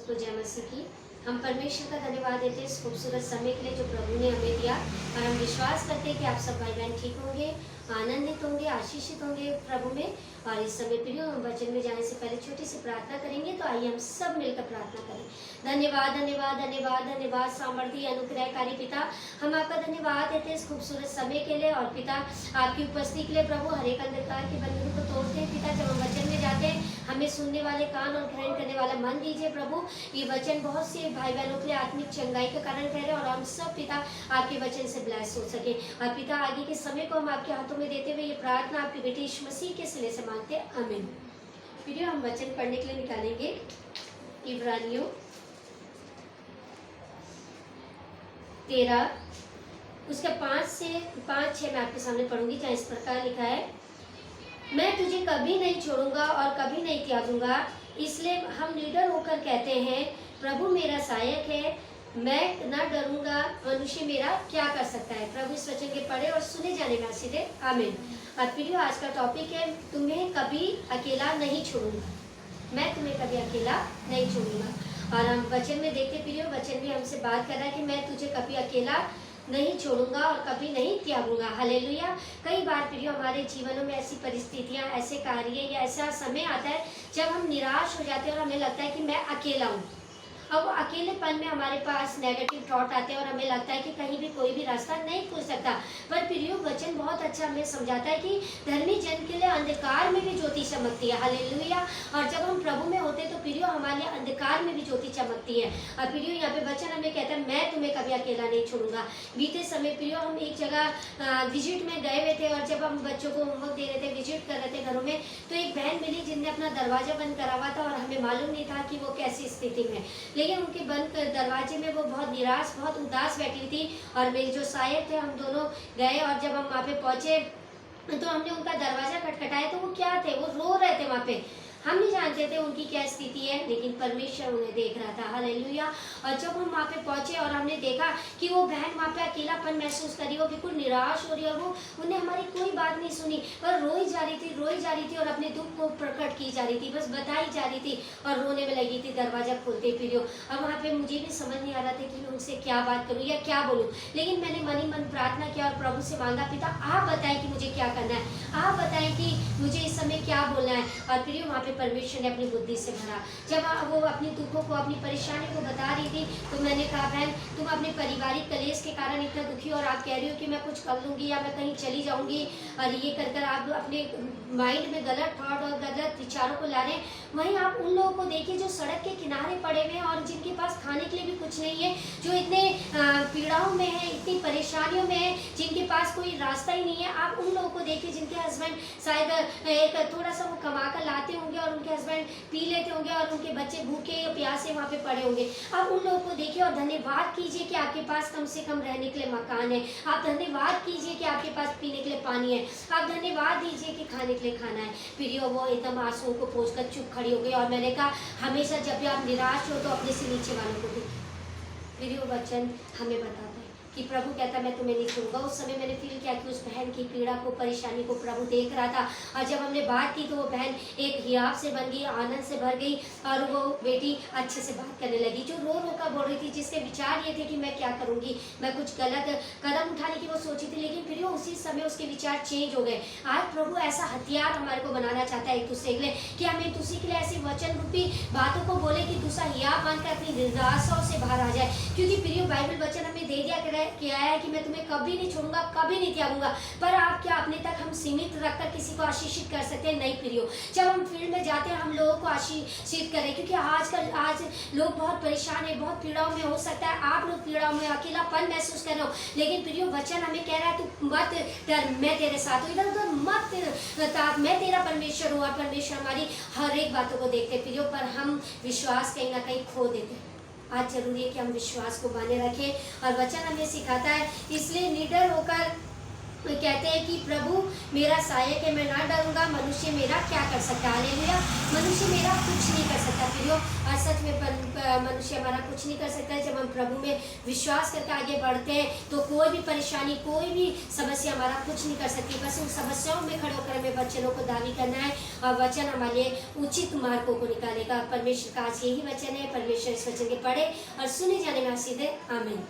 सबको जय मसीह की। हम परमेश्वर का धन्यवाद देते हैं इस खूबसूरत समय के लिए जो प्रभु ने हमें दिया, और हम विश्वास करते हैं कि आप सब भाई बहन ठीक होंगे, आनंदित होंगे, आशीषित होंगे प्रभु में। और इस समय प्रियो, हम वचन में जाने से पहले छोटी सी प्रार्थना करेंगे, तो आइए हम सब मिलकर प्रार्थना करें। धन्यवाद धन्यवाद धन्यवाद धन्यवाद सामर्थी अनुग्रहकारी पिता, हम आपका धन्यवाद देते हैं इस खूबसूरत समय के लिए। और पिता, आपकी उपस्थिति के लिए प्रभु हर एक अंधकार के बंधन को तोड़ते हैं पिता। जब हम वचन में जाते हैं, हमें सुनने वाले कान और ग्रहण करने वाला मन दीजिए प्रभु। ये वचन बहुत से भाई बहनों के लिए आत्मिक चंगाई का कारण ठहरे, और हम सब पिता आपके वचन से ब्लेस हो सके। और पिता, आगे के समय को हम आपके हाथों में देते हुए ये प्रार्थना आपके बेटे यीशु मसीह के सिले से मांगते हैं, आमीन। फिर हम वचन पढ़ने के लिए निकालेंगे इब्रानियों 13 उसका 5 से 5-6 मैं आपके सामने पढ़ूंगी, जहाँ इस प्रकार लिखा है, मैं तुझे कभी नहीं छोड़ूंगा और कभी नहीं त्यागूंगा। इसलिए हम निडर होकर कहते हैं, प्रभु मेरा सहायक है, मैं ना डरूंगा, मनुष्य मेरा क्या कर सकता है। प्रभु इस वचन के पढ़े और सुने जाने में आशीष दे, आमीन। और प्रियो, आज का टॉपिक है, तुम्हें कभी अकेला नहीं छोड़ूंगा। मैं तुम्हें कभी अकेला नहीं छोड़ूंगा। और हम वचन में देखते प्रियो, वचन भी हमसे बात कर रहा है कि मैं तुझे कभी अकेला नहीं छोड़ूंगा और कभी नहीं त्यागूंगा। हालेलुया। कई बार प्रियो, हमारे जीवनों में ऐसी परिस्थितियां, ऐसे कार्य या ऐसा समय आता है जब हम निराश हो जाते हैं और हमें लगता है कि मैं अकेला हूँ। अब अकेलेपन में हमारे पास नेगेटिव थॉट आते हैं और हमें लगता है कि कहीं भी कोई भी रास्ता नहीं खुल सकता। पर प्रियो, वचन बहुत अच्छा हमें समझाता है कि धर्मी जन के लिए अंधकार में भी ज्योति चमकती है। हालेलुया। और जब हम प्रभु में होते हैं तो प्रियो, हमारे अंधकार में भी ज्योति चमकती है। और प्रियो, यहाँ पे वचन हमें कहता है, मैं तुम्हें कभी अकेला नहीं छोड़ूंगा। बीते समय प्रियो, हम एक जगह विजिट में गए हुए थे, और जब हम बच्चों को होमवर्क दे रहे थे, विजिट कर रहे थे घरों में, तो एक बहन मिली जिनने अपना दरवाजा बंद करा हुआ था, और हमें मालूम नहीं था कि वो कैसी स्थिति में, लेकिन उनके बंद दरवाजे में वो बहुत निराश, बहुत उदास बैठी थी। और मेरे जो सहायक थे, हम दोनों गए, और जब हम वहाँ पे पहुँचे तो हमने उनका दरवाजा खटखटाया, तो वो क्या थे, वो रो रहे थे वहाँ पे। हम नहीं जानते थे उनकी क्या स्थिति है, लेकिन परमेश्वर उन्हें देख रहा था। हालेलुया। और जब हम वहाँ पे पहुँचे और हमने देखा कि वो बहन वहाँ पे अकेलापन महसूस करी, वो बिल्कुल निराश हो रही, और वो उन्हें हमारी कोई बात नहीं सुनी, पर रोई जा रही थी और अपने दुख को प्रकट की जा रही थी, बस बताई जा रही थी और रोने में लगी थी दरवाजा खोलते फिर। अब वहाँ पे मुझे भी समझ नहीं आ रहा था कि मैं उनसे क्या बात करूँ या क्या बोलूँ, लेकिन मैंने मन ही मन प्रार्थना किया और प्रभु से मांगा, पिता आप बताएं कि मुझे क्या करना है, आप बताएं कि मुझे इस समय क्या बोलना है। और फिर वहाँ पे परमेश्वर ने अपनी बुद्धि से भरा। जब वो अपनी दुखों को, अपनी परेशानी को बता रही थी, तो मैंने कहा, बहन तुम अपने पारिवारिक कलेश के कारण इतना दुखी हो और आप कह रही हो कि मैं कुछ कर लूँगी या मैं कहीं चली जाऊँगी, और ये कर आप अपने माइंड में गलत थॉट और गलत विचारों को ला रहे हैं। वहीं आप उन लोगों को देखिए जो सड़क के किनारे पड़े हुए हैं और जिनके पास खाने के लिए भी कुछ नहीं है, जो इतने पीड़ाओं में है, इतनी परेशानियों में है, जिनके पास कोई रास्ता ही नहीं है। आप उन लोगों को देखिए जिनके हस्बैंड शायद एक थोड़ा सा वो कमा कर लाते होंगे और उनके हस्बैंड पी लेते होंगे और उनके बच्चे भूखे या प्यासे वहाँ पे पड़े होंगे। आप उन लोगों को देखिए और धन्यवाद कीजिए कि आपके पास कम से कम रहने के लिए मकान है। आप धन्यवाद कीजिए कि आपके पास पीने के लिए पानी है। आप धन्यवाद दीजिए कि खाने के लिए खाना है। फिर वो एकदम आंसुओं को पोंछकर चुप खड़ी हो गई, और मैंने कहा, हमेशा जब भी आप निराश हो तो अपने से नीचे वालों को देखिए। फिर वो वचन हमें बताता है कि प्रभु कहता मैं तुम्हें नहीं छोड़ूंगा। उस समय मैंने फील किया कि उस बहन की पीड़ा को, परेशानी को प्रभु देख रहा था। और जब हमने बात की तो वो बहन एक हियाव से बन गई, आनंद से भर गई, और वो बेटी अच्छे से बात करने लगी, जो रो रो कर बोल रही थी, जिसके विचार ये थे कि मैं क्या करूँगी, मैं कुछ गलत कदम उठाने की वो सोची थी, लेकिन फिर उसी समय उसके विचार चेंज हो गए। आज प्रभु ऐसा हथियार हमारे को बनाना चाहता है एक दूसरे के लिए, कि हम एक दूसरे के लिए ऐसी वचन रूपी बातों को बोले कि दूसरा हियाव मानकर अपनी निराशाओं से बाहर आ जाए। क्योंकि प्रिय, बाइबल वचन हमें दे दिया किया है कि मैं तुम्हें कभी नहीं छोड़ूंगा, कभी नहीं त्यागूंगा। पर आप क्या अपने तक हम सीमित रखकर किसी को आशीषित कर सकते हैं? नहीं प्रियो। जब हम फील्ड में जाते हैं, हम लोगों को आशीषित करें, क्योंकि आज लोग बहुत परेशान है, बहुत पीड़ाओं में, हो सकता है आप लोग पीड़ाओं में अकेलापन महसूस कर रहे हो, लेकिन प्रियो वचन हमें कह रहा है तू मत डर, मैं तेरे साथ हूँ, इधर उधर मत ताक, मैं तेरा परमेश्वर हूँ। और परमेश्वर हमारी हर एक बातों को देखते प्रियो, पर हम विश्वास कहीं ना कहीं खो देते हैं। आज जरूरी है कि हम विश्वास को बांधे रखें, और वचन हमें सिखाता है, इसलिए निडर होकर कहते हैं कि प्रभु मेरा सहायक है, मैं ना डरूंगा, मनुष्य मेरा क्या कर सकता है। हालेलुया। मनुष्य मेरा कुछ नहीं कर सकता प्रियो, और सच में मनुष्य हमारा कुछ नहीं कर सकता है। जब हम प्रभु में विश्वास करके आगे बढ़ते हैं तो कोई भी परेशानी, कोई भी समस्या हमारा कुछ नहीं कर सकती। बस उन समस्याओं में खड़े होकर हमें वचनों को दावी करना है और वचन हमारे लिए उचित मार्गों को निकालेगा। परमेश्वर का आज यही वचन है। परमेश्वर इस वचन के पढ़े और सुने जाने में आशीष दे। आमीन।